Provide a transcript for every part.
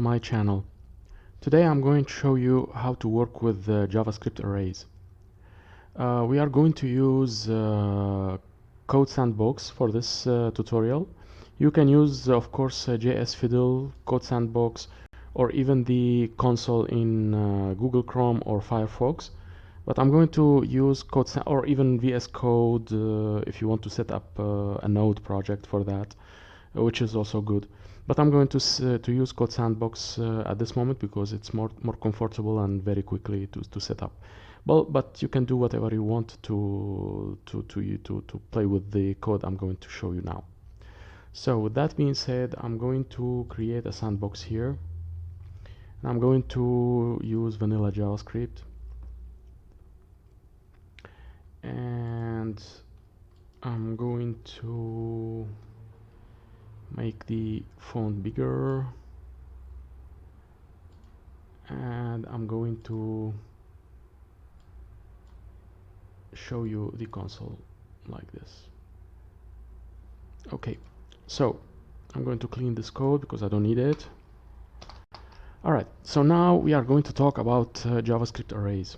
my channel. Today I'm going to show you how to work with JavaScript arrays. We are going to use Code Sandbox for this tutorial. You can use, of course, JS Fiddle, Code Sandbox, or even the console in Google Chrome or Firefox. But I'm going to use or even VS Code if you want to set up a node project for that, which is also good. But I'm going to use Code Sandbox at this moment because it's more comfortable and very quickly to set up. Well, but you can do whatever you want to play with the code I'm going to show you now. So with that being said, I'm going to create a sandbox here. And I'm going to use vanilla JavaScript. And I'm going to make the font bigger, and I'm going to show you the console like this. Okay, so I'm going to clean this code because I don't need it. Alright, so now we are going to talk about JavaScript arrays.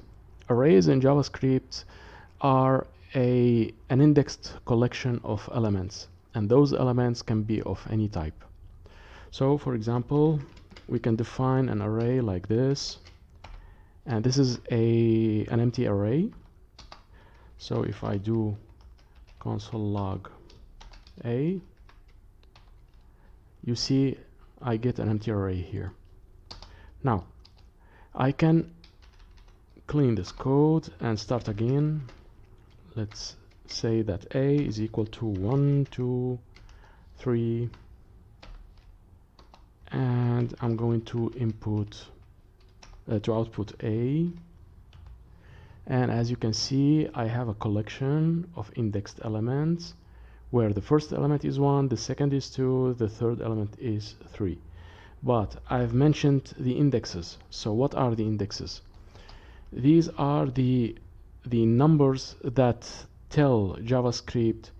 Arrays in JavaScript are an indexed collection of elements, and those elements can be of any type. So for example, we can define an array like this, and this is an empty array. So if I do console log a, you see I get an empty array here. Now I can clean this code and start again. Let's say that a is equal to 1, 2, 3, and I'm going to output a, and as you can see I have a collection of indexed elements where the first element is 1, the second is 2, the third element is 3. But I've mentioned the indexes. So what are the indexes? These are the numbers that tell JavaScript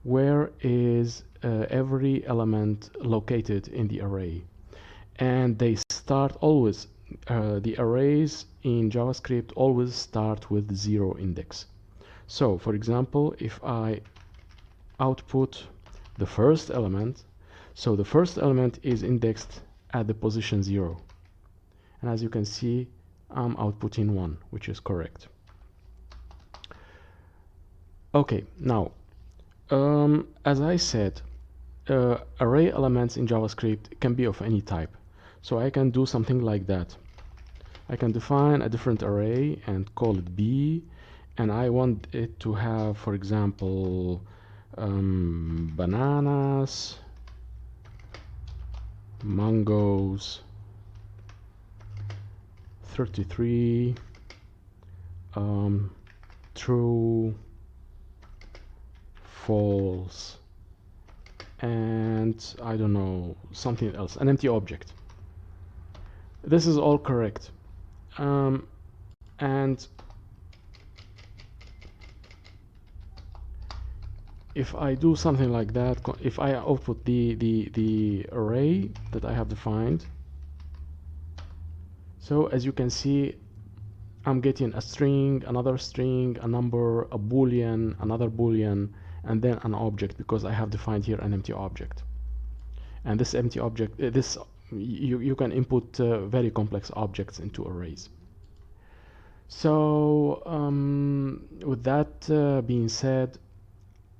where is every element located in the array, and they start always the arrays in JavaScript always start with 0 index. So for example, if I output the first element, so the first element is indexed at the position 0, and as you can see I'm outputting 1, which is correct. Okay, now as I said, array elements in JavaScript can be of any type. So I can do something like that. I can define a different array and call it B, and I want it to have, for example, bananas, mangoes, 33, true, false, and I don't know, something else, an empty object. This is all correct. And if I do something like that, if I output the array that I have defined, so as you can see I'm getting a string, another string, a number, a boolean, another boolean, and then an object, because I have defined here an empty object. And this empty object, you can input very complex objects into arrays. So with that being said,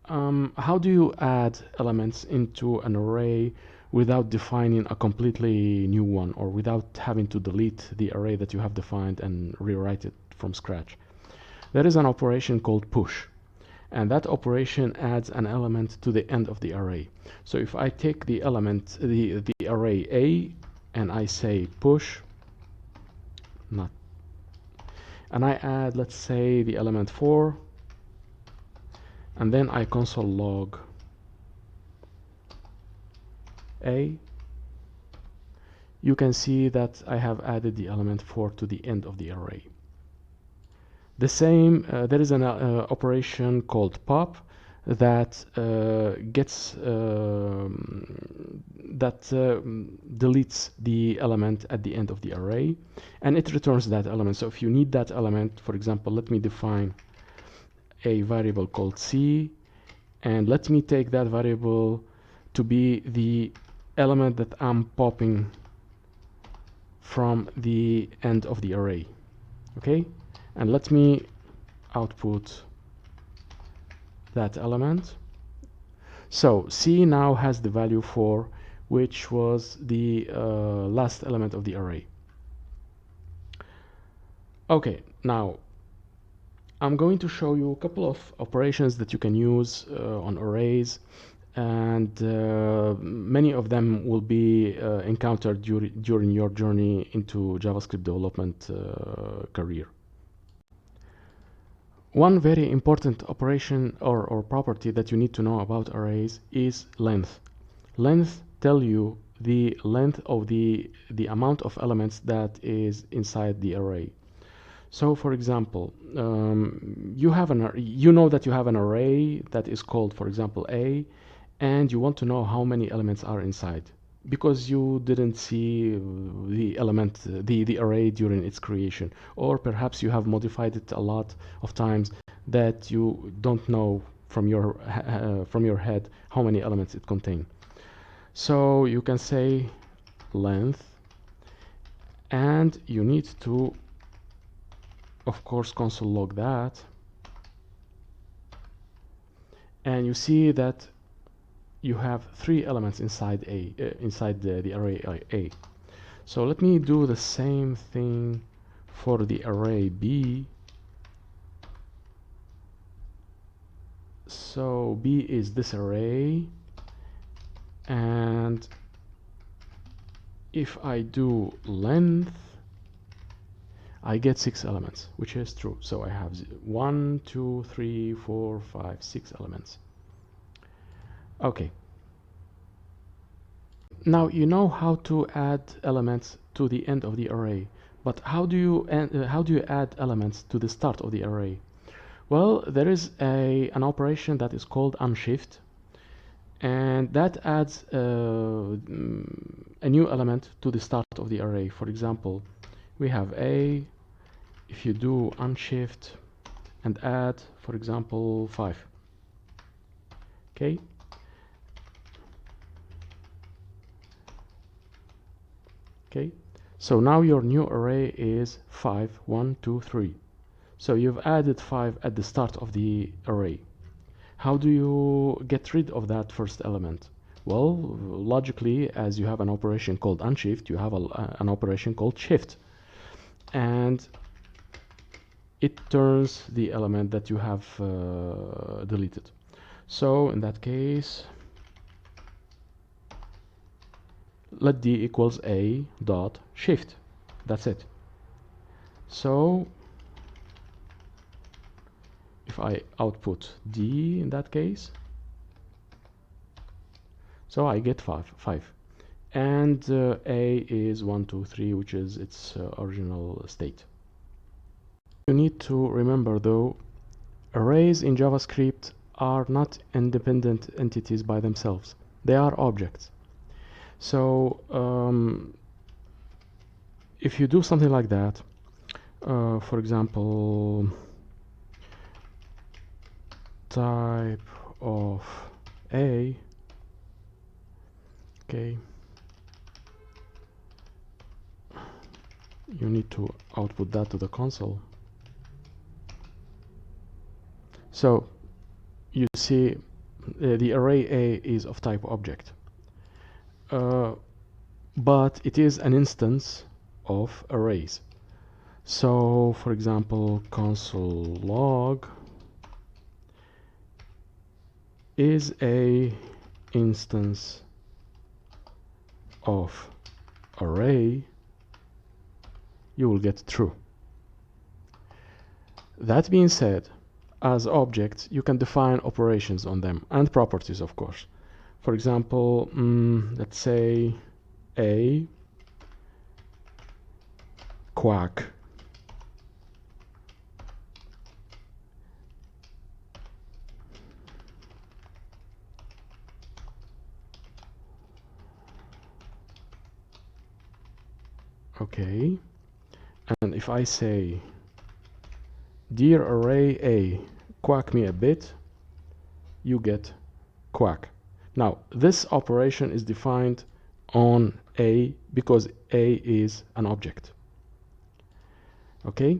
how do you add elements into an array without defining a completely new one, or without having to delete the array that you have defined and rewrite it from scratch? There is an operation called push, and that operation adds an element to the end of the array. So if I take the element, the array A, and I say push, and I add, let's say, the element 4, and then I console log A, you can see that I have added the element 4 to the end of the array. The same, there is an operation called pop, that deletes the element at the end of the array, and it returns that element. So if you need that element, for example, let me define a variable called c, and let me take that variable to be the element that I'm popping from the end of the array. Okay, and let me output that element. So C now has the value 4, which was the last element of the array. Okay, now I'm going to show you a couple of operations that you can use on arrays, and many of them will be encountered during your journey into JavaScript development career. One very important operation or property that you need to know about arrays is length. Length tells you the length of the amount of elements that is inside the array. So for example, you know that you have an array that is called, for example, A, and you want to know how many elements are inside because you didn't see the array during its creation, or perhaps you have modified it a lot of times that you don't know from your head how many elements it contains. So you can say length, and you need to, of course, console log that, and you see that you have 3 elements inside the array A. So let me do the same thing for the array B. So B is this array, and if I do length, I get 6 elements, which is true. So I have 1, 2, 3, 4, 5, 6 elements. Okay. Now you know how to add elements to the end of the array, but how do you add elements to the start of the array? Well, there is an operation that is called unshift, and that adds a new element to the start of the array. For example, we have A. If you do unshift and add, for example, 5. Okay. Okay. So now your new array is 5, 1, 2, 3. So you've added 5 at the start of the array. How do you get rid of that first element? Well, logically, as you have an operation called unshift, you have an operation called shift, and it turns the element that you have deleted. So in that case, let d equals a dot shift. That's it. So if I output d in that case, so I get 5, and a is 1, 2, 3, which is its original state. You need to remember though, arrays in JavaScript are not independent entities by themselves. They are objects. So if you do something like that, for example, type of A, okay, you need to output that to the console. So you see the array A is of type object, but it is an instance of arrays. So for example, console log is a instance of array, you will get true. That being said, as objects, you can define operations on them and properties, of course. For example, let's say a quack Okay, and if I say dear array A, quack me a bit, you get quack. Now this operation is defined on A because A is an object. Okay,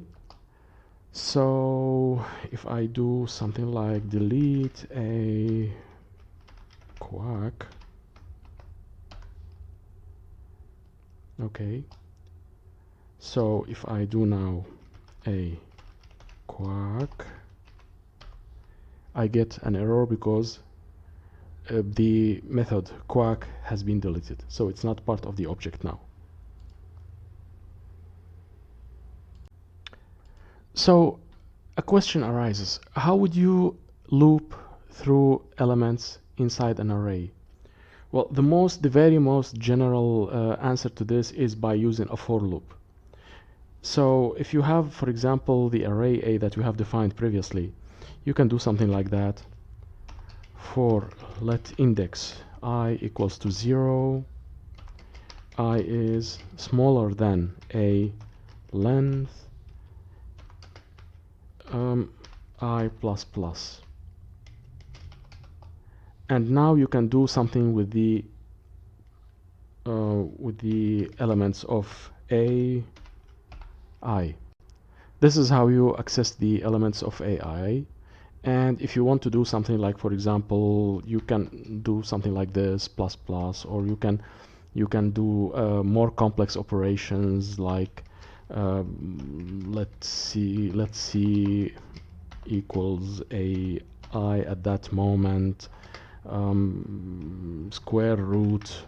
so if I do something like delete a quack, okay, so if I do now a quack, I get an error because the method quack has been deleted, so it's not part of the object now. So a question arises: how would you loop through elements inside an array? Well, the very most general answer to this is by using a for loop. So if you have, for example, the array A that we have defined previously, you can do something like that. For let index I equals to 0, I is smaller than a length I plus plus. And now you can do something with the elements of a I. This is how you access the elements of AI. And if you want to do something like, for example, you can do something like this plus plus, or you can do more complex operations like let's see equals a I at that moment, square root.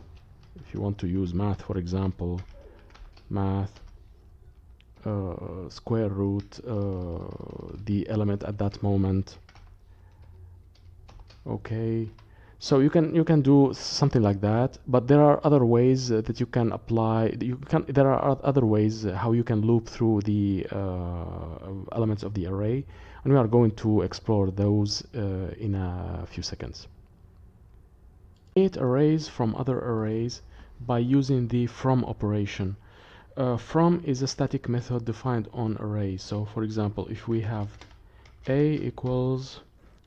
If you want to use math, for example, math square root the element at that moment. Okay, so you can do something like that, but there are other ways that you can apply. There are other ways how you can loop through the elements of the array, and we are going to explore those in a few seconds. Create arrays from other arrays by using the from operation. From is a static method defined on array. So for example, if we have a equals,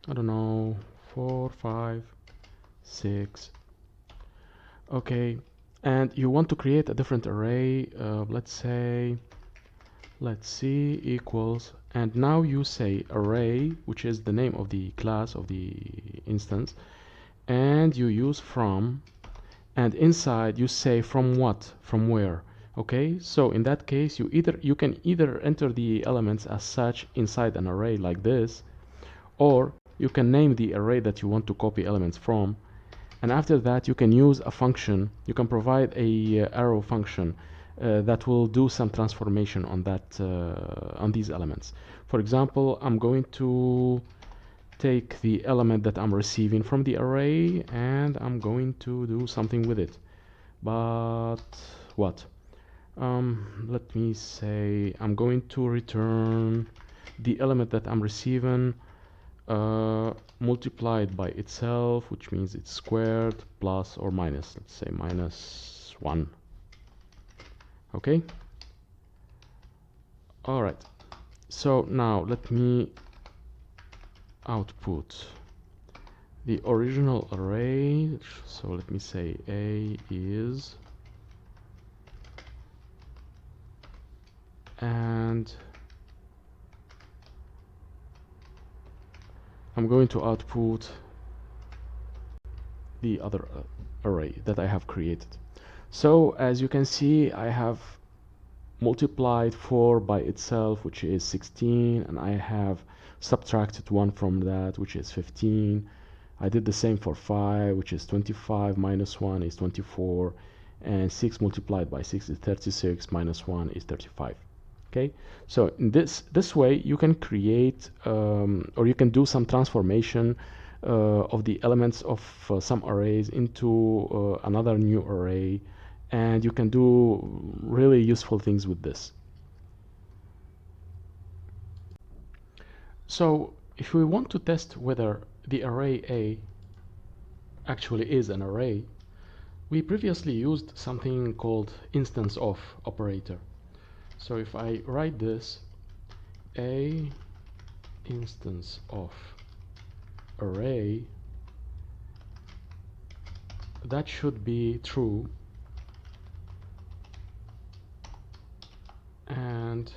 I don't know, 4, 5, 6, okay, and you want to create a different array, let's say, let's see equals, and now you say array, which is the name of the class of the instance, and you use from, and inside you say from what, from where. Okay, so in that case you can either enter the elements as such inside an array like this, or you can name the array that you want to copy elements from, and after that you can use a function. You can provide a arrow function that will do some transformation on that on these elements. For example, I'm going to take the element that I'm receiving from the array and I'm going to do something with it. But what? Let me say I'm going to return the element that I'm receiving multiplied by itself, which means it's squared, plus or minus, let's say minus 1. Okay? Alright, so now let me output the original array. So let me say A is, and I'm going to output the other array that I have created. So as you can see, I have multiplied 4 by itself, which is 16, and I have subtracted 1 from that, which is 15. I did the same for 5, which is 25, minus 1 is 24, and 6 multiplied by 6 is 36, minus 1 is 35. Okay, so in this way you can create or you can do some transformation of the elements of some arrays into another new array, and you can do really useful things with this. So if we want to test whether the array A actually is an array, We previously used something called instance of operator. So if I write this, a instance of array, that should be true, and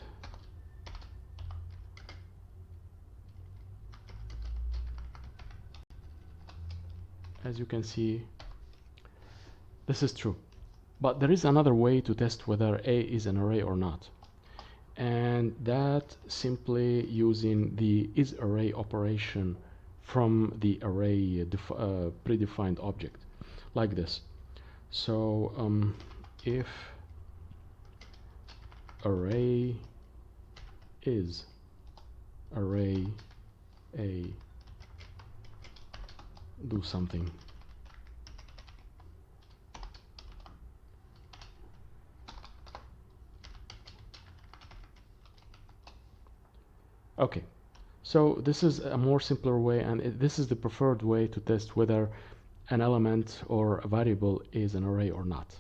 as you can see, this is true. But there is another way to test whether A is an array or not, and that simply using the isArray operation from the array predefined object, like this. So if array is array A, do something. Okay, so this is a more simpler way, and this is the preferred way to test whether an element or a variable is an array or not.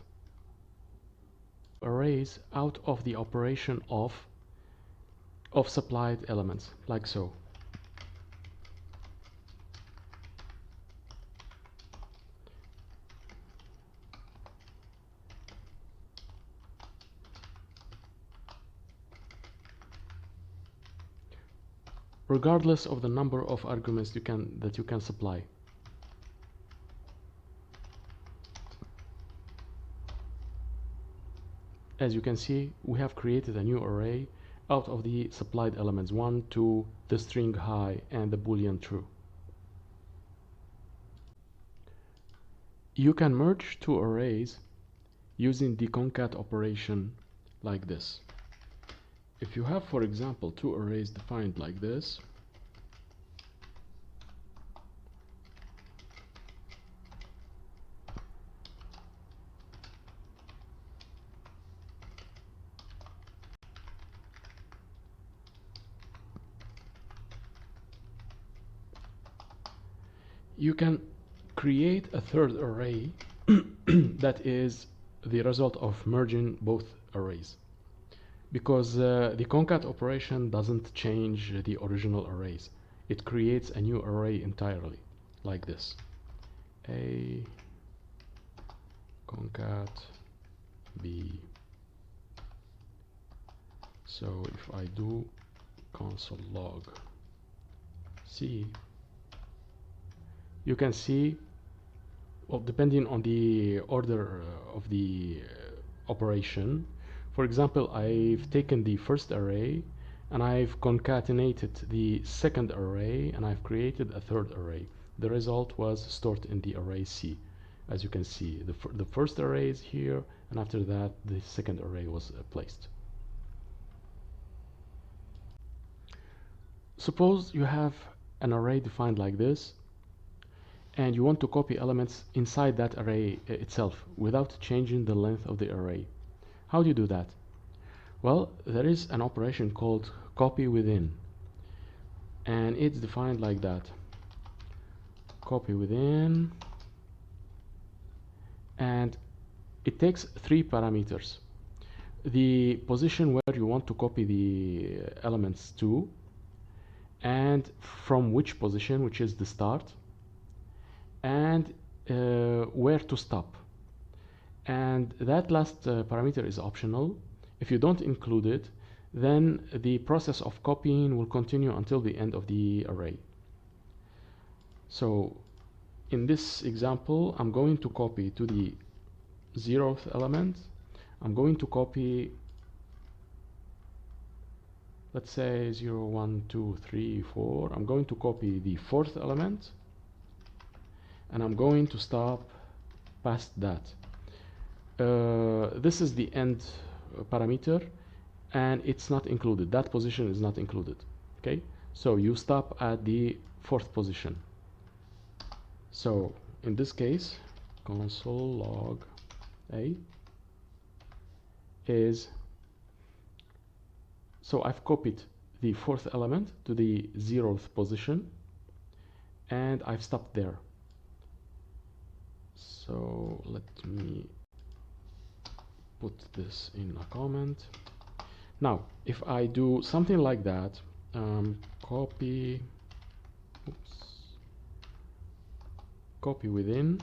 Arrays out of the operation of supplied elements, like so. Regardless of the number of arguments that you can supply. As you can see, we have created a new array out of the supplied elements 1, 2, the string hi, and the boolean true. You can merge two arrays using the concat operation like this. If you have, for example, two arrays defined like this, you can create a third array that is the result of merging both arrays, because the concat operation doesn't change the original arrays. It creates a new array entirely, like this. A concat B. So if I do console log C, you can see, well, depending on the order of the operation. For example, I've taken the first array and I've concatenated the second array and I've created a third array. The result was stored in the array C. As you can see, the first array is here, and after that the second array was placed. Suppose you have an array defined like this, and you want to copy elements inside that array itself without changing the length of the array. How do you do that? Well, there is an operation called copy within, and it's defined like that. Copy within, and it takes three parameters: the position where you want to copy the elements to, and from which position, which is the start, and where to stop. And that last parameter is optional. If you don't include it, then the process of copying will continue until the end of the array. So in this example, I'm going to copy to the 0th element. I'm going to copy, let's say 0, 1, 2, 3, 4. I'm going to copy the 4th element, and I'm going to stop past that. This is the end parameter, and it's not included. That position is not included. Okay, so you stop at the 4th position. So in this case, console log A is, so I've copied the 4th element to the 0th position, and I've stopped there. So let me put this in a comment. Now if I do something like that, copy, copy within,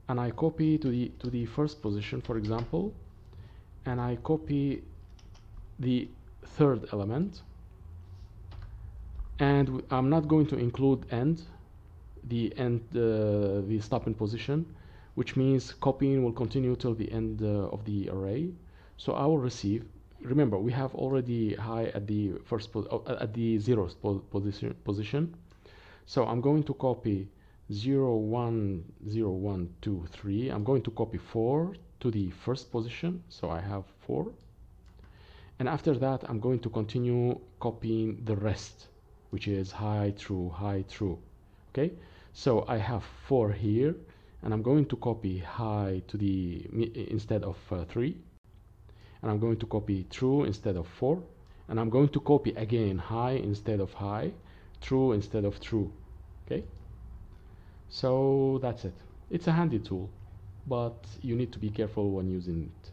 and I copy to the first position, for example, and I copy the third element, and I'm not going to include the stopping position, which means copying will continue till the end of the array. So I will receive, remember we have already high at the first at the zeroth position. So I'm going to copy 0 1 0 1 2 3. I'm going to copy 4 to the first position, so I have 4, and after that I'm going to continue copying the rest, which is high true high true. Okay, so I have 4 here, and I'm going to copy high to the instead of 3, and I'm going to copy true instead of 4, and I'm going to copy again high instead of high, true instead of true. Okay, so that's it. It's a handy tool, but you need to be careful when using it.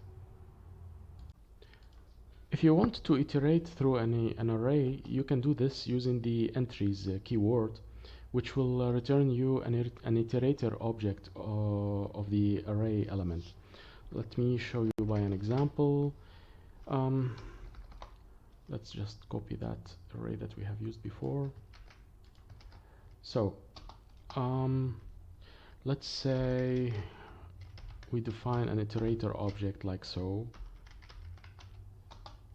If you want to iterate through an array, you can do this using the entries keyword, which will return you an iterator object of the array element. Let me show you by an example. Let's just copy that array that we have used before. So let's say we define an iterator object like so,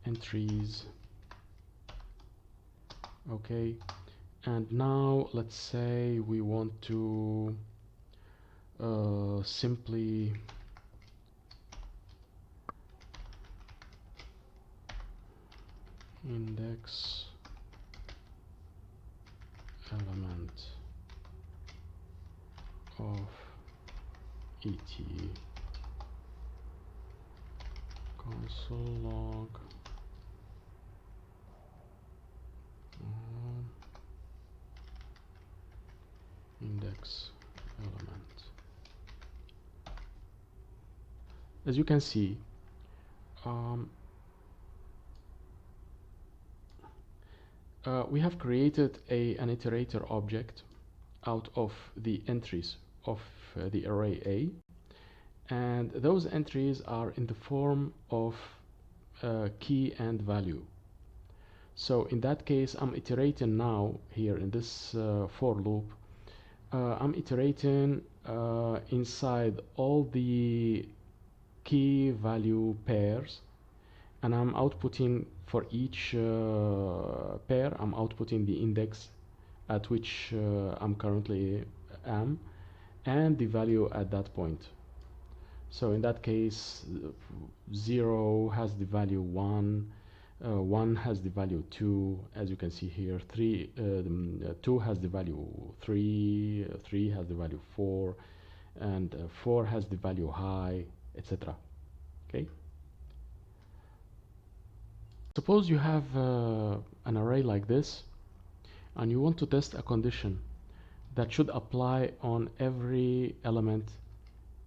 entries. Okay, and now let's say we want to simply index element of et console log index element. As you can see, we have created an iterator object out of the entries of the array A, and those entries are in the form of key and value. So in that case, I'm iterating now here in this for loop. I'm iterating inside all the key value pairs, and I'm outputting for each pair, I'm outputting the index at which I'm currently am, and the value at that point. So in that case, 0 has the value 1, 1 has the value 2, as you can see here, 2 has the value 3, 3 has the value 4, and 4 has the value high, etc. Okay. Suppose you have an array like this, and you want to test a condition that should apply on every element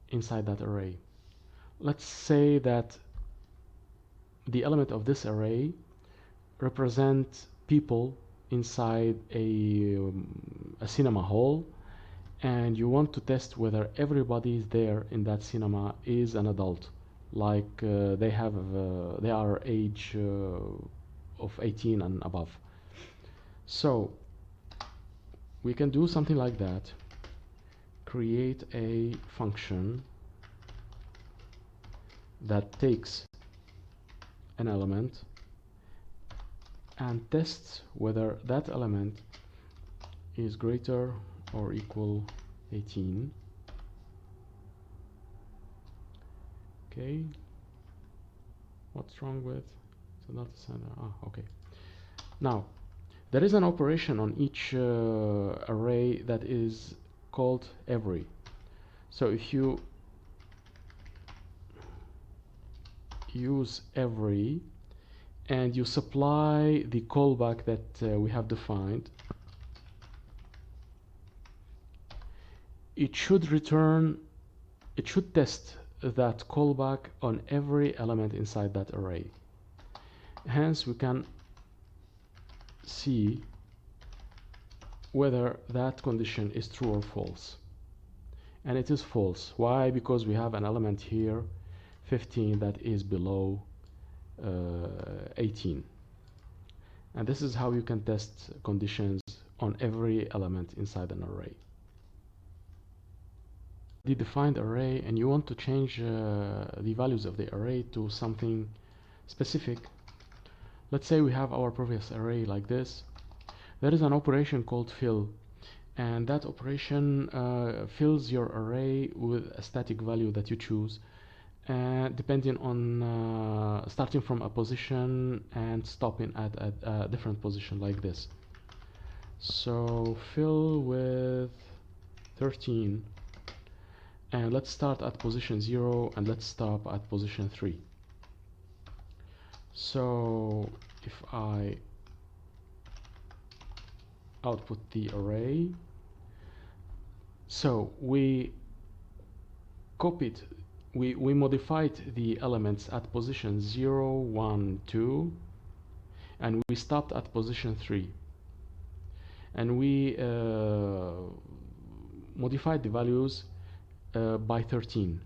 inside that array. Let's say that the element of this array represents people inside a cinema hall, and you want to test whether everybody there in that cinema is an adult, like they are age of 18 and above. So we can do something like that. Create a function that takes an element and tests whether that element is greater or equal 18. Okay, what's wrong with so not center? Okay. Now there is an operation on each array that is called every. So if you use every and you supply the callback that we have defined, it should return it should test that callback on every element inside that array. Hence, we can see whether that condition is true or false. And it is false. Why? Because we have an element here, 15, that is below 18. And this is how you can test conditions on every element inside an array. The defined array, and you want to change the values of the array to something specific. Let's say we have our previous array like this. There is an operation called fill, and that operation fills your array with a static value that you choose, depending on starting from a position and stopping at a different position like this. So fill with 13, and let's start at position 0 and let's stop at position 3. So if I output the array, so we copied, we modified the elements at position 0, 1, 2, and we stopped at position 3, and we modified the values by 13.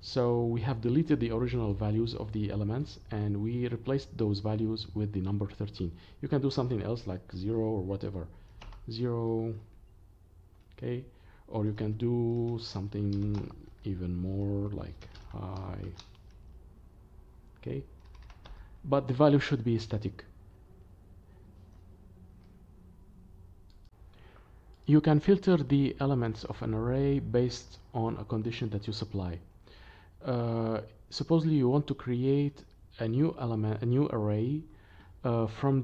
So we have deleted the original values of the elements and we replaced those values with the number 13. You can do something else like 0 or whatever, 0, okay, or you can do something even more like high, okay, but the value should be static. You can filter the elements of an array based on a condition that you supply. Supposedly you want to create a new element, a new array from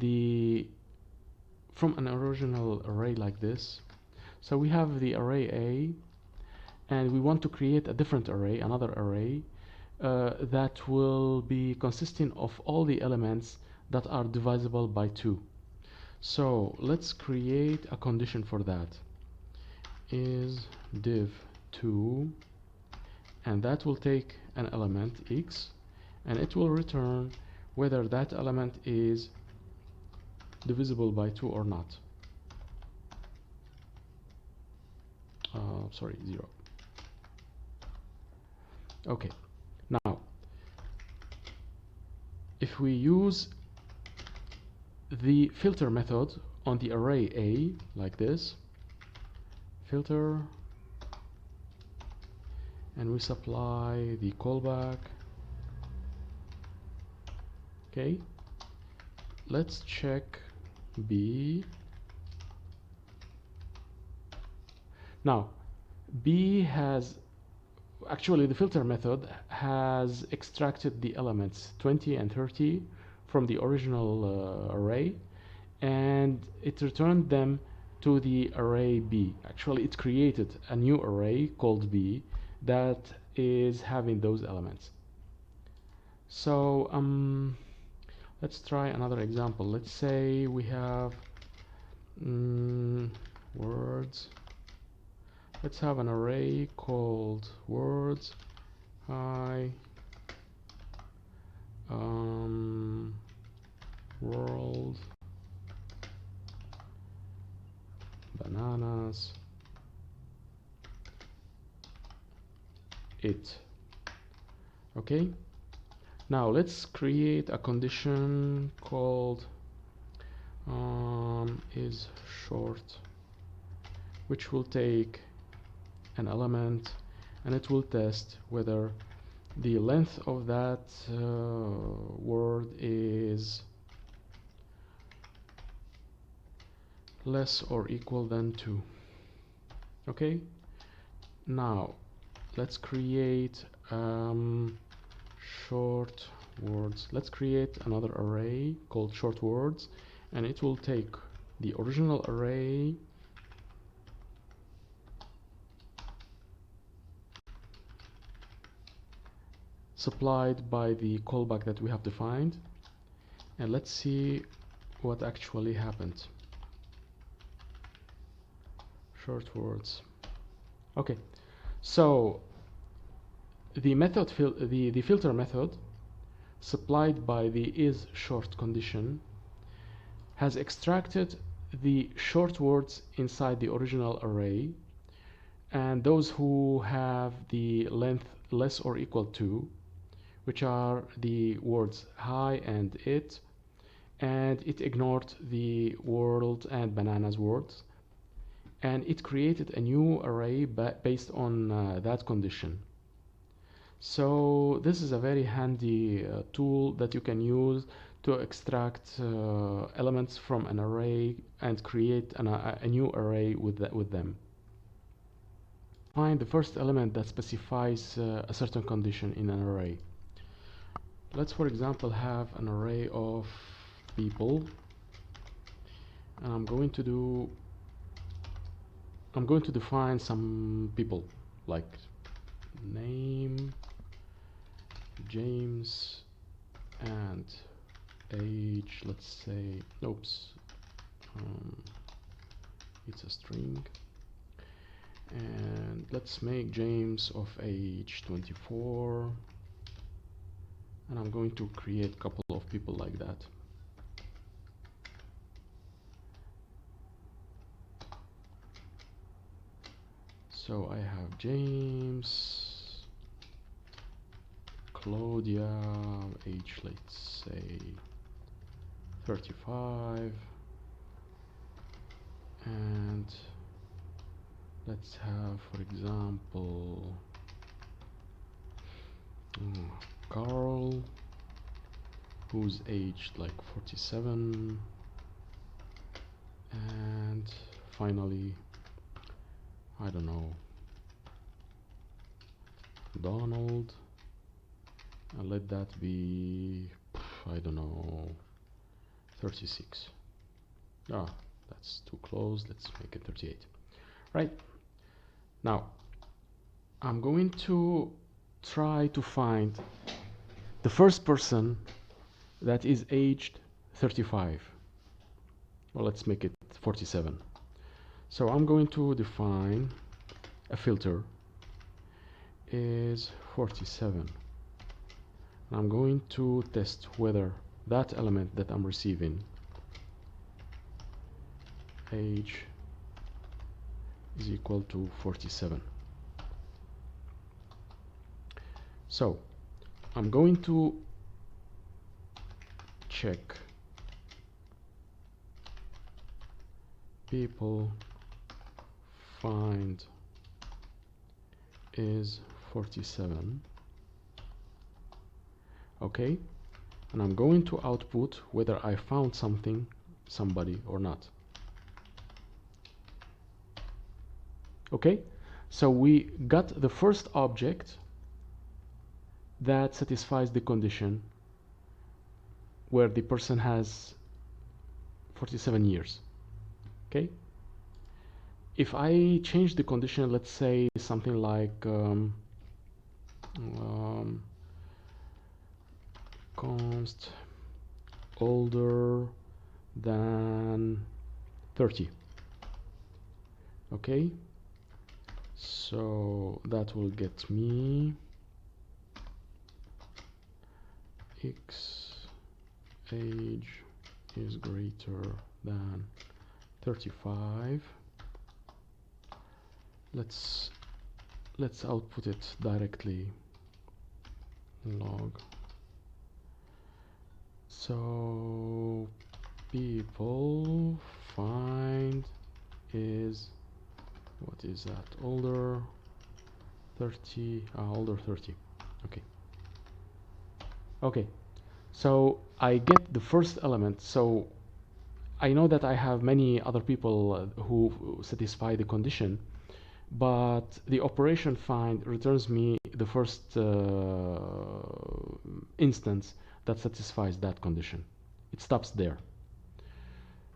an original array like this. So we have the array A, and we want to create a different array, another array that will be consisting of all the elements that are divisible by 2. So let's create a condition for that. Is div2, and that will take an element x, and it will return whether that element is divisible by 2 or not. Sorry, 0. Okay, now if we use the filter method on the array A like this, filter, and we supply the callback, okay, let's check B. Now B has actually, the filter method has extracted the elements 20 and 30 from the original array, and it returned them to the array B. Actually, it created a new array called B that is having those elements. So let's try another example. Let's say we have words. Let's have an array called words. Hi, world, bananas, it. Okay, now let's create a condition called is short, which will take an element and it will test whether the length of that word is less or equal than 2. Okay, now let's create short words. Let's create another array called short words, and it will take the original array supplied by the callback that we have defined, and let's see what actually happened. Short words. Okay, so the filter method supplied by the is short condition has extracted the short words inside the original array, and those who have the length less or equal to, which are the words hi and it, and it ignored the world and bananas words, and it created a new array based on that condition. So this is a very handy tool that you can use to extract elements from an array and create a new array with them. Find the first element that specifies a certain condition in an array. Let's, for example, have an array of people, and I'm going to define some people like name, James, and age. Let's say, it's a string, and let's make James of age 24, and I'm going to create a couple of people like that. So I have James, Claudia, age, let's say 35, and let's have, for example, Carl, who's aged like 47, and finally, I don't know, Donald, and let that be, I don't know, 36. Ah, that's too close. Let's make it 38. Right. Now, I'm going to try to find the first person that is aged 35. Well, let's make it 47. So I'm going to define a filter is 47. I'm going to test whether that element that I'm receiving, age, is equal to 47. So I'm going to check people find is 47. Okay, and I'm going to output whether I found somebody or not. Okay, so we got the first object that satisfies the condition where the person has 47 years. Okay, if I change the condition, let's say something like const older than 30. Okay, so that will get me x age is greater than 35. Let's output it directly, log. So people find is, what is that, older 30, older 30. Okay, so I get the first element. So I know that I have many other people who satisfy the condition, but the operation find returns me the first instance that satisfies that condition. It stops there.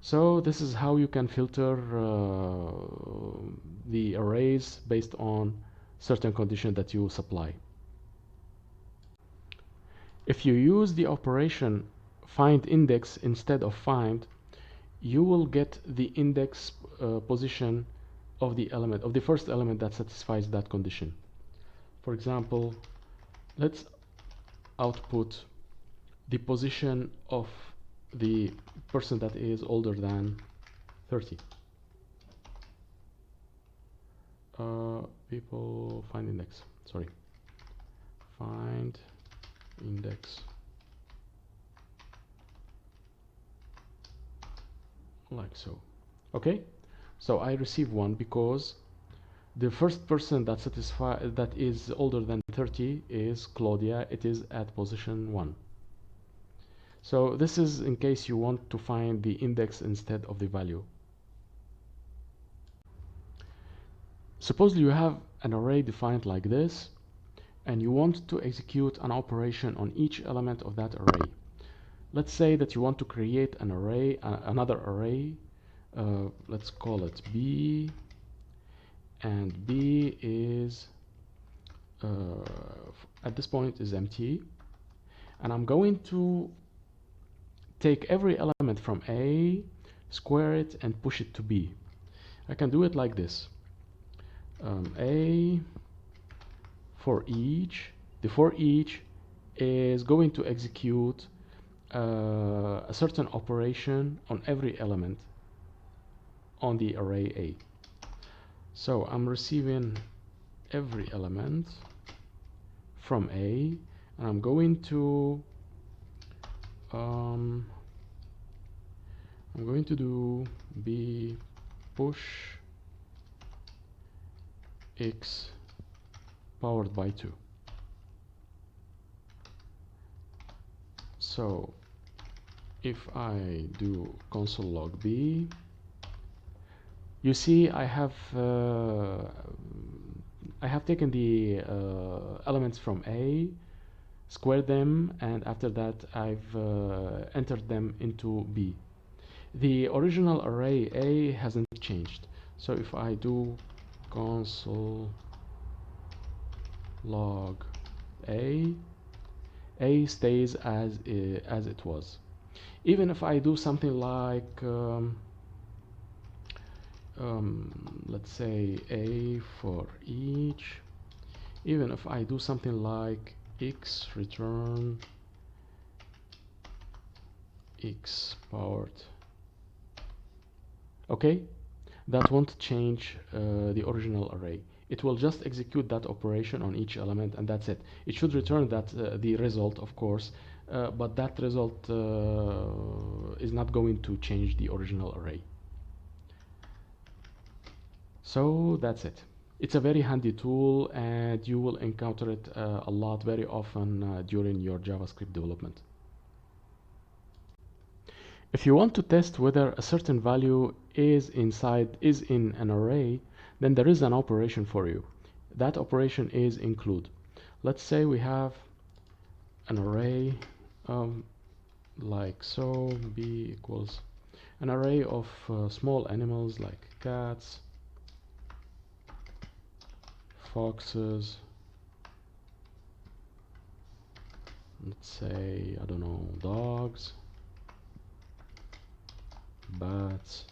So this is how you can filter the arrays based on certain condition that you supply. If you use the operation find index instead of find, you will get the index position of the element, of the first element that satisfies that condition. For example, let's output the position of the person that is older than 30. People find index, sorry, find index, like so. Okay, so I receive 1 because the first person that is older than 30 is Claudia. It is at position 1. So this is in case you want to find the index instead of the value. Suppose you have an array defined like this, and you want to execute an operation on each element of that array. Let's say that you want to create an array, another array. Let's call it B, and B is at this point is empty, and I'm going to take every element from A, square it, and push it to B. I can do it like this. A for each. The for each is going to execute a certain operation on every element on the array A. So I'm receiving every element from A, and I'm going to do B push x powered by 2. So if I do console log B, you see I have taken the elements from A, squared them, and after that I've entered them into B. The original array A hasn't changed. So if I do console log A stays as it was. Even if I do something like let's say A for each, even if I do something like x return x powered, okay, that won't change the original array. It will just execute that operation on each element, and that's it. It should return that the result, of course, but that result is not going to change the original array. So that's it. It's a very handy tool, and you will encounter it a lot, very often during your JavaScript development. If you want to test whether a certain value is in an array, then there is an operation for you. That operation is include. Let's say we have an array like so, b equals an array of small animals like cats, foxes, let's say, I don't know, dogs, bats,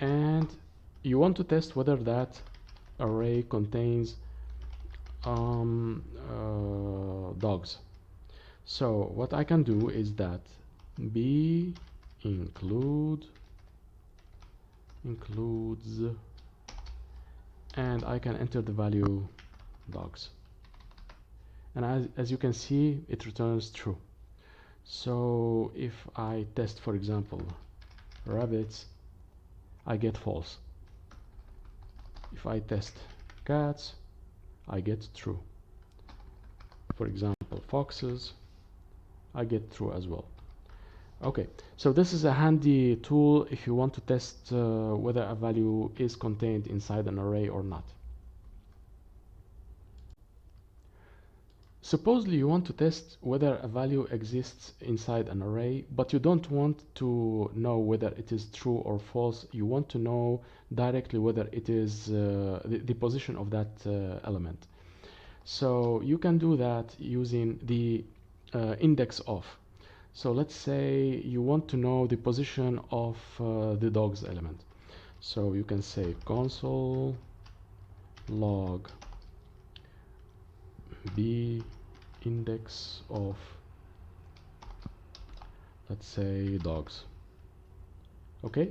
and you want to test whether that array contains dogs. So what I can do is that b includes, and I can enter the value dogs, and as you can see, it returns true. So if I test, for example, rabbits, I get false. If I test cats, I get true. For example, foxes, I get true as well. Okay, so this is a handy tool if you want to test whether a value is contained inside an array or not. Supposedly you want to test whether a value exists inside an array, but you don't want to know whether it is true or false. You want to know directly whether it is the position of that element. So you can do that using the index of. So let's say you want to know the position of the dogs element. So you can say console log the index of, let's say, dogs. Okay,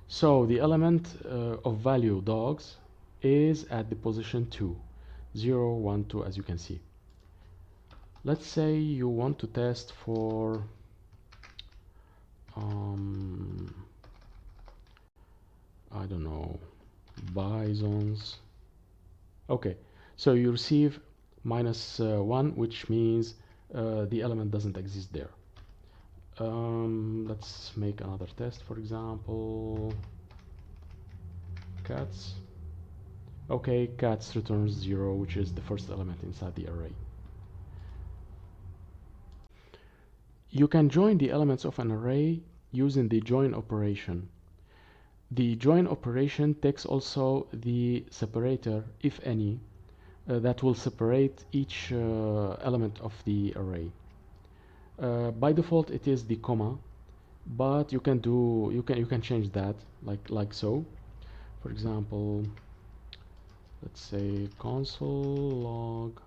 so the element of value dogs is at the position 2, 0, 1, 2, as you can see. Let's say you want to test for I don't know, bisons. Okay, so you receive -1, which means the element doesn't exist there. Let's make another test, for example, cats. Okay, cats returns 0, which is the first element inside the array. You can join the elements of an array using the join operation. The join operation takes also the separator, if any, that will separate each element of the array. By default, it is the comma, but you can change that like so. For example, let's say console log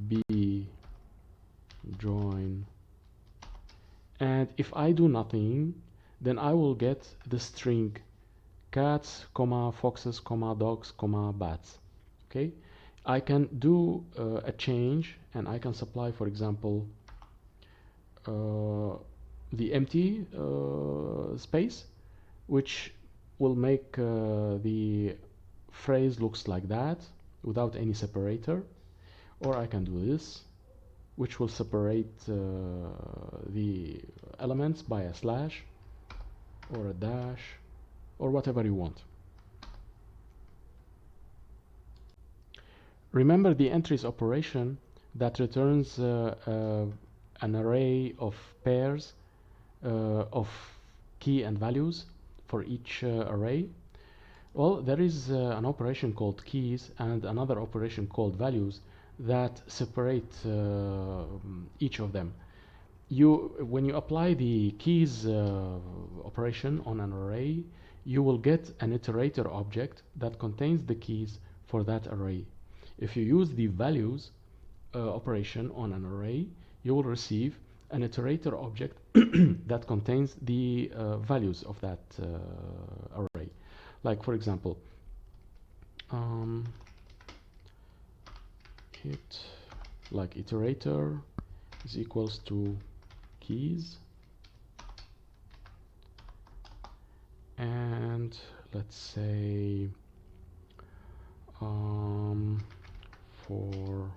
b join, and if I do nothing, then I will get the string cats, comma, foxes, comma, dogs, comma, bats. Okay, I can do a change, and I can supply, for example, the empty space, which will make the phrase looks like that without any separator. Or I can do this, which will separate the elements by a slash or a dash or whatever you want. Remember the entries operation that returns an array of pairs of key and values for each array. Well, there is an operation called keys and another operation called values that separate each of them. When you apply the keys operation on an array, you will get an iterator object that contains the keys for that array. If you use the values operation on an array, you will receive an iterator object that contains the values of that array. Like, for example, iterator is equals to keys, and let's say for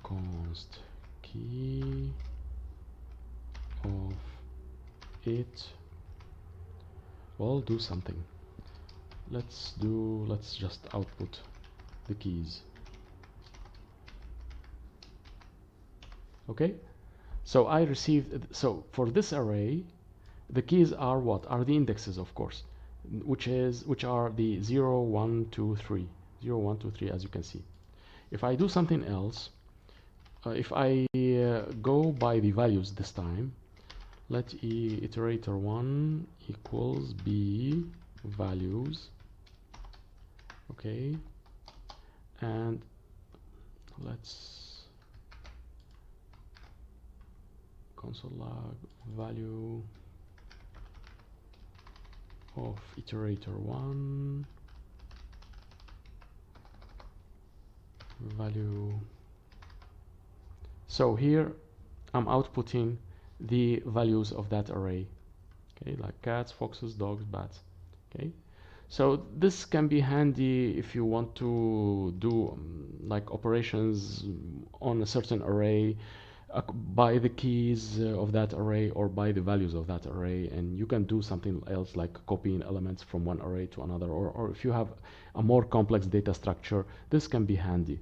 const key of it, well, do something. Let's just output the keys. Okay, so I received, so for this array the keys are what? Are the indexes, of course, which are the 0, 1, 2, 3, 0, 1, 2, 3, as you can see. If I do something else, if I go by the values this time, let iterator 1 equals b values. Okay, and let's console log value of iterator 1 value. So here I'm outputting the values of that array, okay, like cats, foxes, dogs, bats. Okay, so this can be handy if you want to do like operations on a certain array by the keys of that array or by the values of that array, and you can do something else like copying elements from one array to another, or if you have a more complex data structure, this can be handy.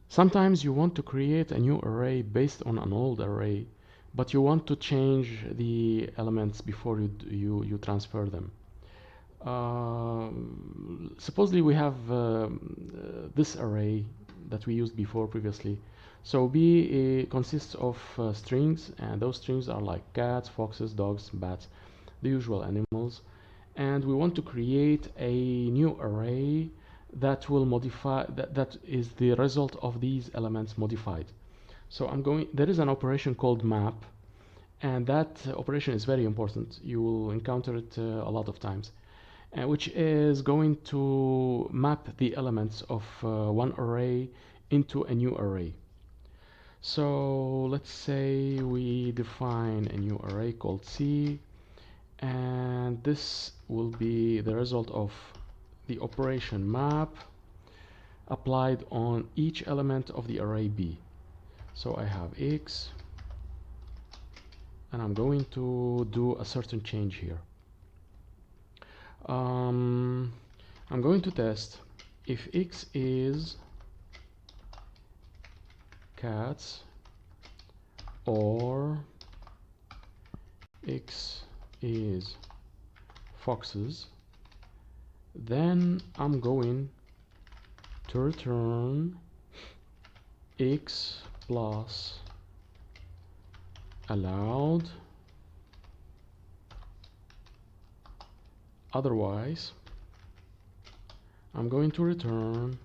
Sometimes you want to create a new array based on an old array, but you want to change the elements before you transfer them. Supposedly we have this array that we used before previously. So B consists of strings, and those strings are like cats, foxes, dogs, bats, the usual animals. and we want to create a new array that will modify that is the result of these elements modified. So there is an operation called map, and that operation is very important. You will encounter it a lot of times, which is going to map the elements of one array into a new array. So let's say we define a new array called C, and this will be the result of the operation map applied on each element of the array B. So I have X, and I'm going to do a certain change here. I'm going to test if X is cats or X is foxes, then I'm going to return X plus allowed. Otherwise, I'm going to return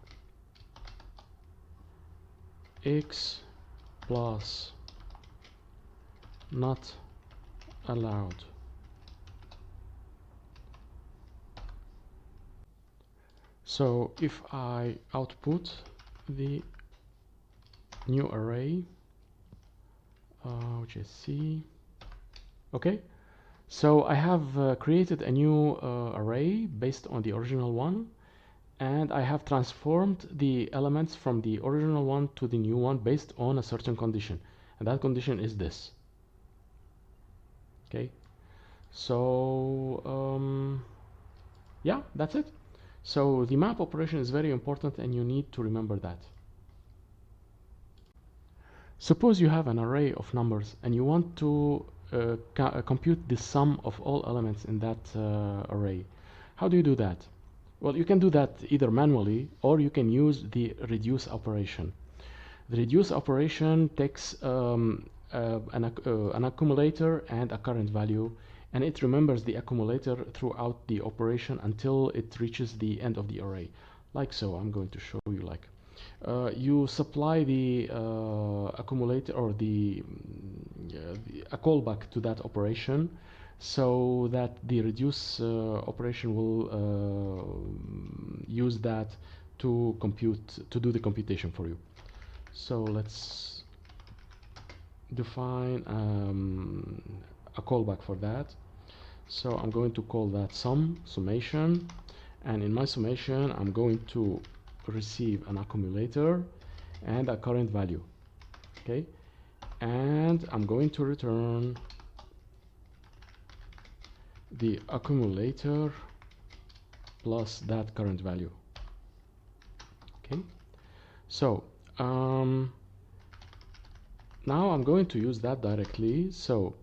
X plus not allowed. So if I output the new array, which is C, okay, so I have created a new array based on the original one, and I have transformed the elements from the original one to the new one based on a certain condition, and that condition is this. Okay, so yeah, that's it. So the map operation is very important, and you need to remember that. Suppose you have an array of numbers and you want to compute the sum of all elements in that array. How do you do that? Well, you can do that either manually, or you can use the reduce operation. The reduce operation takes an accumulator and a current value, and it remembers the accumulator throughout the operation until it reaches the end of the array. Like so. I'm going to show you like. You supply the accumulator or a callback to that operation, so that the reduce operation will use that to do the computation for you. So let's define a callback for that. So I'm going to call that summation, and in my summation I'm going to receive an accumulator and a current value. Okay, and I'm going to return the accumulator plus that current value. Okay, so now I'm going to use that directly. So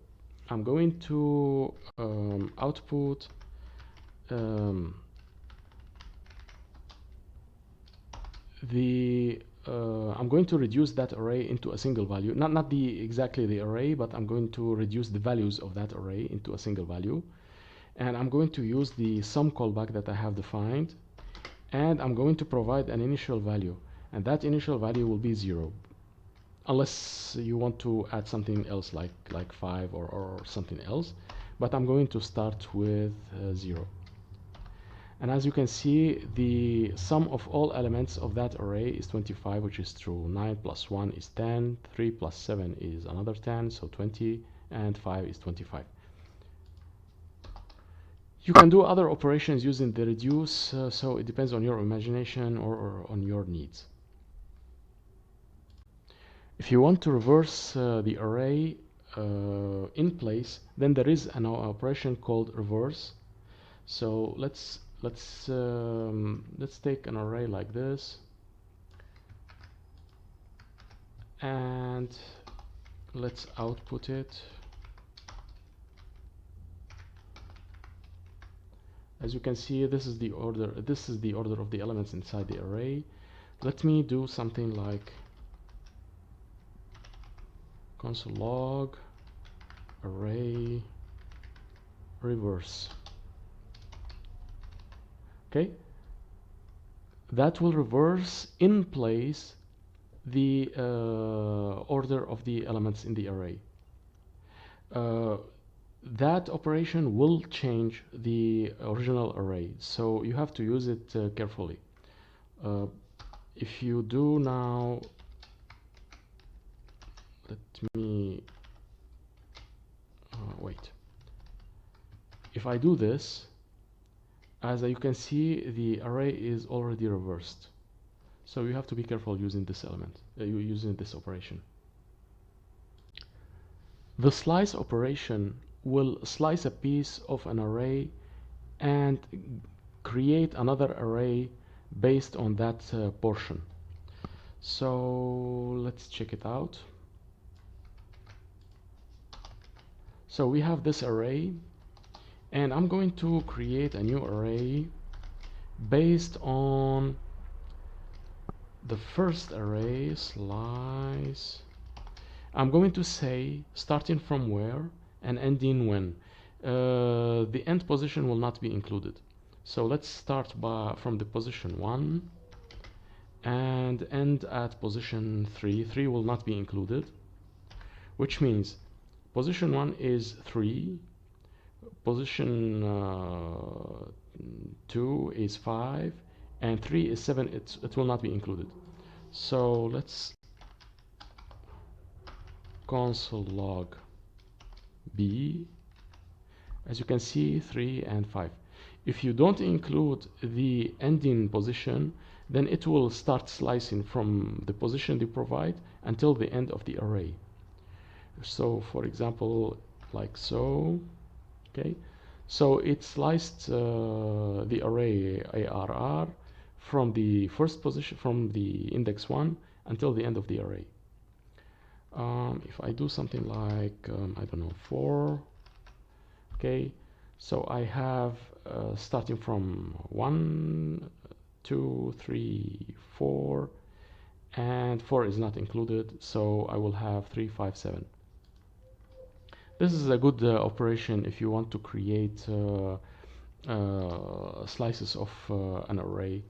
I'm going to output I'm going to reduce that array into a single value, not exactly the array, but I'm going to reduce the values of that array into a single value, and I'm going to use the sum callback that I have defined, and I'm going to provide an initial value, and that initial value will be 0, unless you want to add something else like 5 or something else, but I'm going to start with 0. And as you can see, the sum of all elements of that array is 25, which is true. 9 plus 1 is 10, 3 plus 7 is another 10, so 20, and 5 is 25. You can do other operations using the reduce, so it depends on your imagination or on your needs. If you want to reverse the array in place, then there is an operation called reverse. So let's take an array like this, and let's output it. As you can see, this is the order of the elements inside the array. Let me do something like console log array reverse. Okay, that will reverse in place the order of the elements in the array. That operation will change the original array, so you have to use it carefully. If you do now, let me wait. If I do this, as you can see, the array is already reversed. So you have to be careful using this element, using this operation. The slice operation will slice a piece of an array and create another array based on that portion. So let's check it out. So we have this array, and I'm going to create a new array based on the first array, slice. I'm going to say starting from where and ending when. The end position will not be included. So let's start from the position 1 and end at position 3. 3 will not be included, which means position 1 is 3, position 2 is 5, and 3 is 7. It will not be included. So let's console log b. As you can see, 3 and 5. If you don't include the ending position, then it will start slicing from the position you provide until the end of the array. So for example, like so. Okay, so it sliced the array ARR from the first position, from the index 1 until the end of the array. If I do something like I don't know, 4. Okay, so I have starting from 1, 2, 3, 4, and 4 is not included, so I will have 3, 5, 7. This is a good operation if you want to create slices of an array.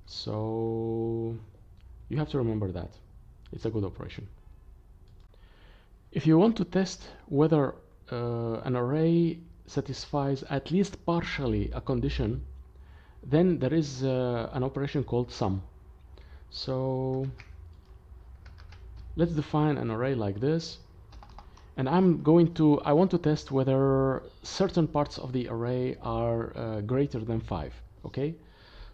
So you have to remember that. It's a good operation. If you want to test whether an array satisfies at least partially a condition, then there is an operation called sum. So let's define an array like this, and I want to test whether certain parts of the array are greater than 5. Okay,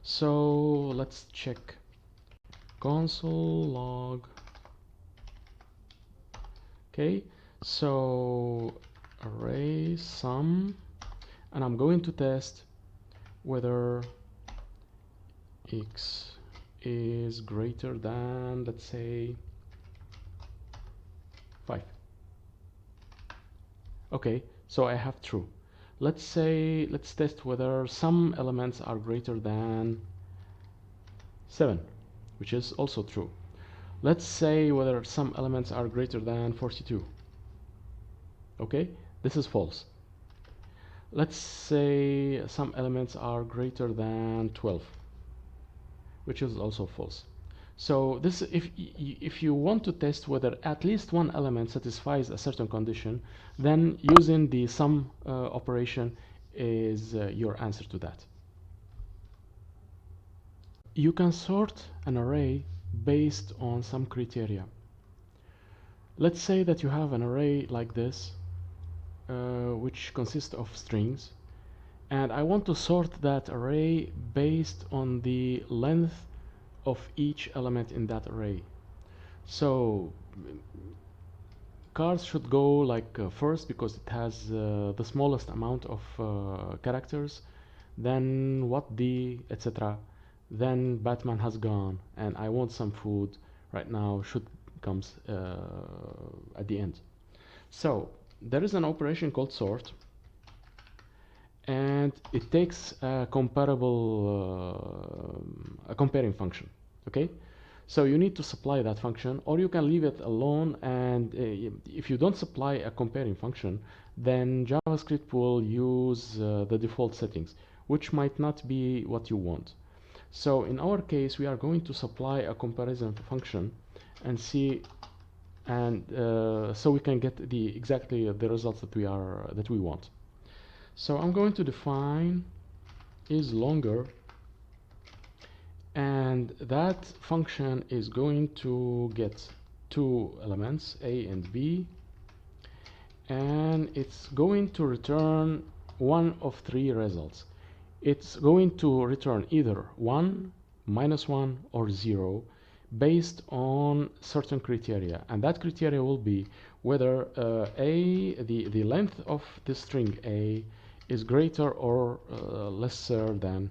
so let's check console log. Okay, so array sum, and I'm going to test whether x is greater than, let's say, 5. Okay, so I have true. Let's test whether some elements are greater than 7, which is also true. Let's say whether some elements are greater than 42. Okay, this is false. Let's say some elements are greater than 12, which is also false. So this, if you want to test whether at least one element satisfies a certain condition, then using the sum operation is your answer to that. You can sort an array based on some criteria. Let's say that you have an array like this, which consists of strings, and I want to sort that array based on the length of each element in that array. So cars should go like first because it has the smallest amount of characters, then what the etc. Then Batman has gone, and I want some food right now, should comes at the end. So there is an operation called sort, and it takes a comparing function. Okay, so you need to supply that function, or you can leave it alone, and if you don't supply a comparing function, then JavaScript will use the default settings, which might not be what you want. So in our case, we are going to supply a comparison function and see, and so we can get exactly the results that we want. So I'm going to define is longer, and that function is going to get two elements, a and b, and it's going to return one of three results. It's going to return either 1, -1, or 0 based on certain criteria, and that criteria will be whether the length of the string a is greater or lesser than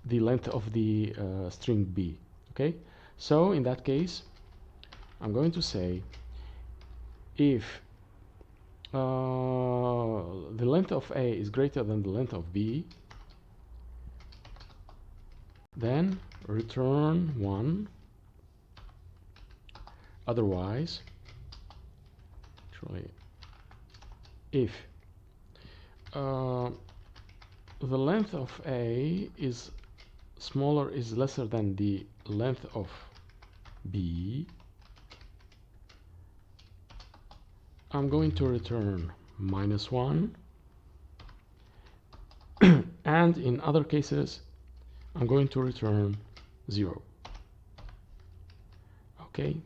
the length of the string b. Okay, so in that case I'm going to say if the length of a is greater than the length of b, then return 1. Otherwise, actually, if the length of a is lesser than the length of b, I'm going to return -1, and in other cases I'm going to return 0. Okay.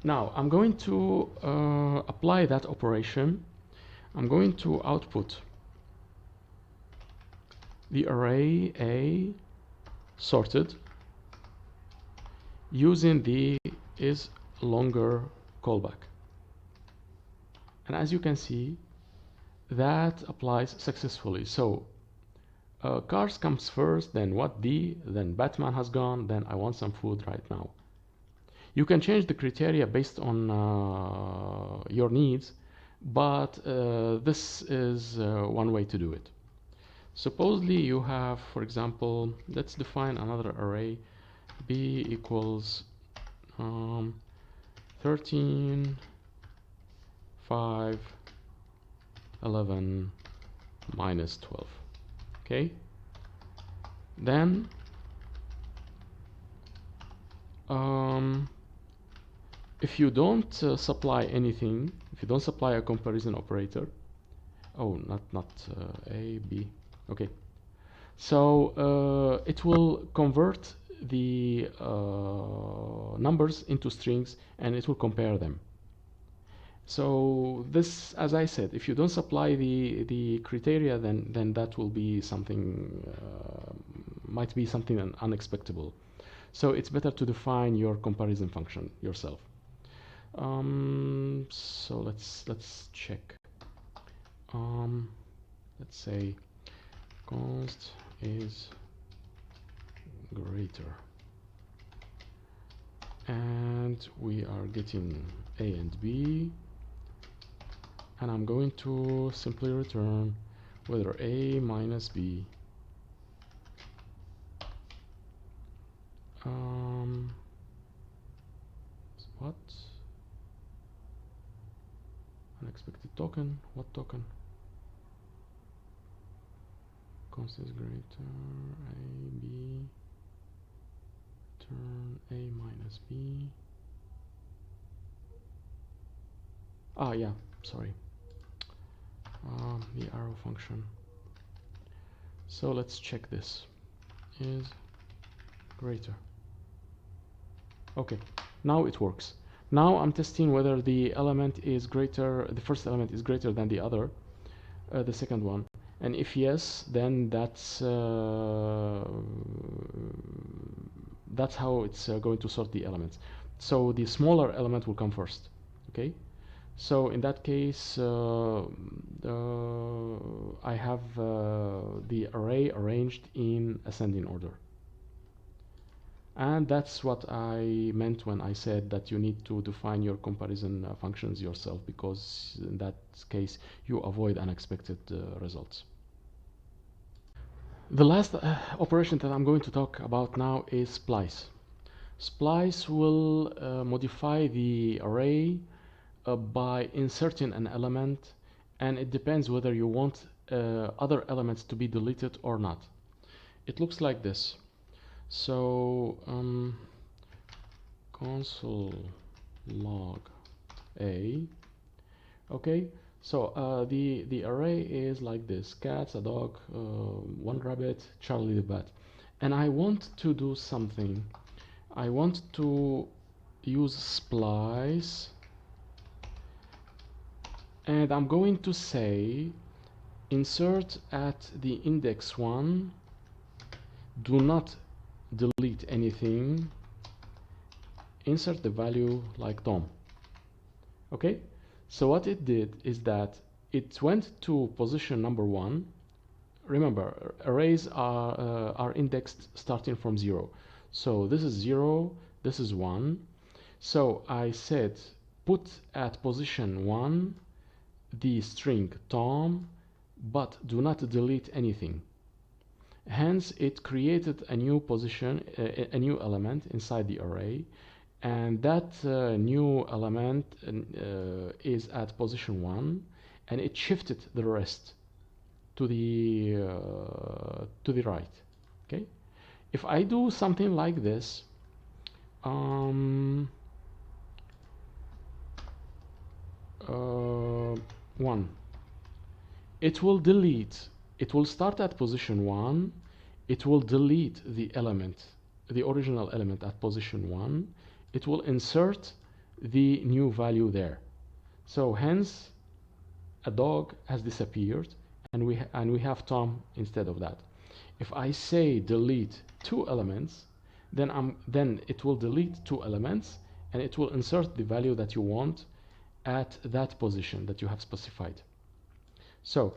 Now I'm going to apply that operation. I'm going to output the array A sorted using the is longer callback. And as you can see, that applies successfully. So cars comes first, then what D, then Batman has gone, then I want some food right now. You can change the criteria based on your needs, but this is one way to do it. Supposedly you have, for example, let's define another array, b equals 13, 5, 11, -12. Okay, then if you don't supply anything, if you don't supply a comparison operator, oh, not a, b, okay, so it will convert the numbers into strings and it will compare them. So this, as I said, if you don't supply the criteria, then that will be something, might be something unexpected. So it's better to define your comparison function yourself. So let's check. Let's say const is greater, and we are getting a and b, and I'm going to simply return whether a minus b what unexpected token, what token, const is greater a b, turn a minus b. Ah, yeah, sorry, the arrow function. So let's check this is greater. Okay, now it works. Now I'm testing whether the element is greater, the first element is greater than the other, the second one, and if yes, then that's how it's going to sort the elements. So the smaller element will come first. Okay, so in that case I have the array arranged in ascending order. And that's what I meant when I said that you need to define your comparison functions yourself, because in that case you avoid unexpected results. The last operation that I'm going to talk about now is Splice. Splice will modify the array by inserting an element, and it depends whether you want other elements to be deleted or not. It looks like this. So console log a. Okay, so the array is like this: cats, a dog, one rabbit, Charlie the bat. And I want to do something. I want to use Splice, and I'm going to say insert at the index 1, do not delete anything, insert the value like Tom. Okay, so what it did is that it went to position number 1. Remember, arrays are indexed starting from 0. So this is 0, this is 1. So I said put at position 1 the string Tom, but do not delete anything. Hence, it created a new position, a new element inside the array, and that new element is at position 1, and it shifted the rest to the right. Okay, if I do something like this, 1, it will delete. It will start at position 1. It will delete the element, the original element at position 1. It will insert the new value there. So hence, a dog has disappeared, and we have Tom instead of that. If I say delete 2 elements, then it will delete 2 elements, and it will insert the value that you want at that position that you have specified. So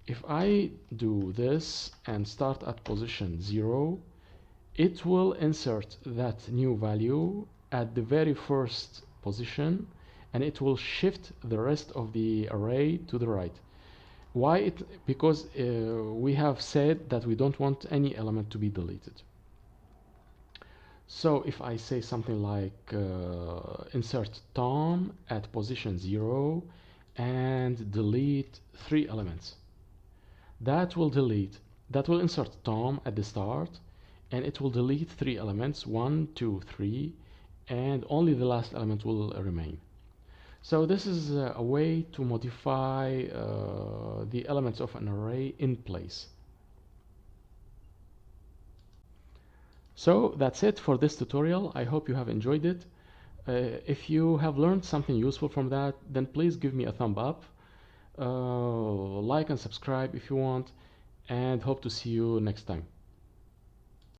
if I do this and start at position 0, it will insert that new value at the very first position, and it will shift the rest of the array to the right. Why? Because we have said that we don't want any element to be deleted. So if I say something like insert Tom at position 0 and delete 3 elements, that will insert Tom at the start, and it will delete 3 elements, 1, 2, 3, and only the last element will remain. So this is a way to modify the elements of an array in place. So that's it for this tutorial. I hope you have enjoyed it. If you have learned something useful from that, then please give me a thumb up, like and subscribe if you want, and hope to see you next time.